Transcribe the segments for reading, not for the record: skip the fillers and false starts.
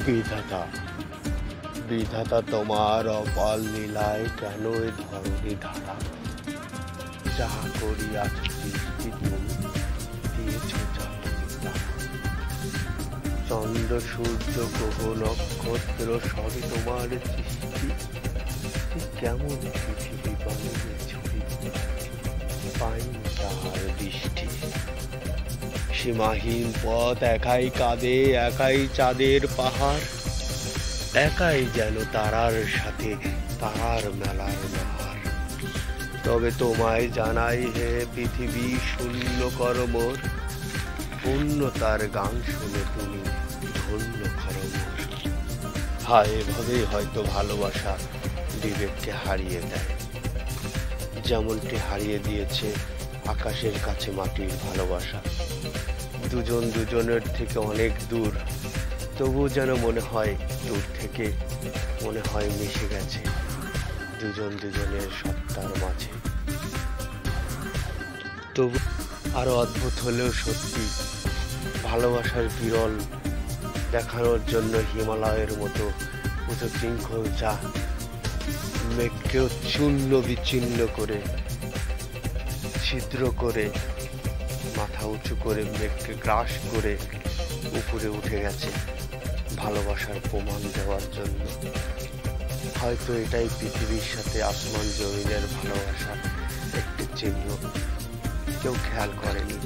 বিধাতা বিধাতা তোমার অপার লীলায় কেন এ ধরণী ধারা, যাহা করিয়াছ সৃষ্টি তুমি দিয়েছ চন্দ্র সূর্য গ্রহ নক্ষত্র সবই তোমার সৃষ্টি। কেমন পৃথিবী বানিয়ে ছবি পাইনি তাহার দৃষ্টি। সীমাহীন পথ একাই কাঁদে, একাই চাঁদের পাহাড়, একাই যেন তারার সাথে তার মেলার নাহার। তবে তোমায় জানাই হে পৃথিবী শূন্য কর মোর, পূর্ণতার গান শুনে তুমি ধন্য কর মোর। হায় এভাবেই হয়তো ভালোবাসা বিবেককে হারিয়ে দেয়, যেমনটি হারিয়ে দিয়েছে আকাশের কাছে মাটির ভালোবাসা। দুজন দুজনের থেকে অনেক দূর, তবুও যেন মনে হয় দূর থেকে মনে হয় মিশে গেছে দুজন দুজনের সত্তার মাঝে। তবু আরো অদ্ভুত হলেও সত্যি, ভালোবাসার বিরল দেখানোর জন্য হিমালয়ের মতো উঁচু শৃঙ্খল যা মেঘকেও চূর্ণ বিচ্ছিন্ন করে, ছিদ্র করে, মাথা উঁচু করে মেঘকে গ্রাস করে উপরে উঠে গেছে ভালোবাসার প্রমাণ দেওয়ার জন্য। হয়তো এটাই পৃথিবীর সাথে আসমান জমিনের ভালোবাসার একটি চিহ্ন, কেউ খেয়াল করেনি।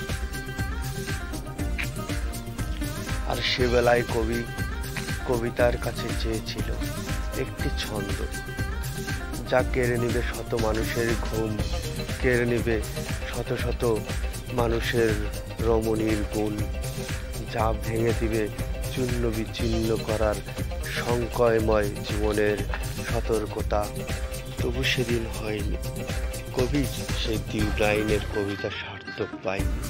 আর সে বেলায় কবি কবিতার কাছে চেয়েছিল একটি ছন্দ, যা কেড়ে নিবে শত মানুষের ঘুম, কেড়ে নিবে শত শত মানুষের রমণীর গুণ, যা ভেঙে দিবে চূর্ণ বিচ্ছিন্ন করার সংকয়ময় জীবনের সতর্কতা। তবু সেদিন হয়নি, কবি সেই 2 লাইনের কবিতা সার্থক পায়নি।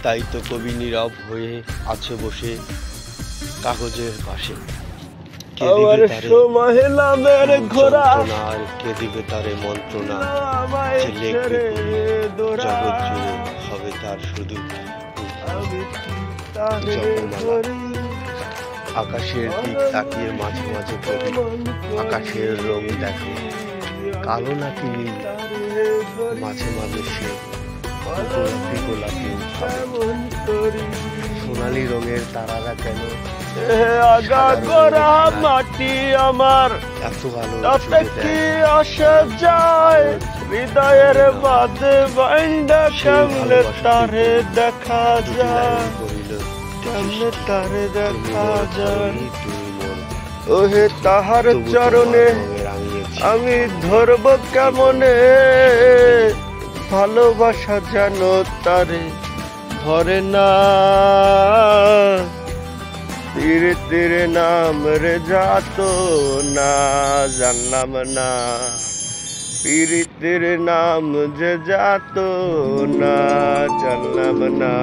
তাই তো কবি নীরব হয়ে আছে বসে কাগজের পাশে, কে দিবে তারে মন্ত্রণা, যে লেখবে জগৎ জুড়ে হবে তার শুধু জপমালা। আকাশের দিক তাকিয়ে মাঝে মাঝে কবি আকাশের রং দেখে, কালো নাকি নীল, মাঝে মাঝে সে গোলাপি গোলাপি সোনালি রঙের তারারা কেন আগা করা মাটি আমার এত ভালো কি আসে যায়, হৃদয়ের বাদে বাইন্ডা কেমনে তারে দেখা যায়, কেমনে তারে দেখা যায়। ওহে তাহার চরণে আমি ধরব কেমনে, ভালোবাসা যেন তারে ধরে না। তীরে তীরে নাম রে যাতো না, জানলাম না পীড়িতের নাম যে যাতো না, জানলাম না।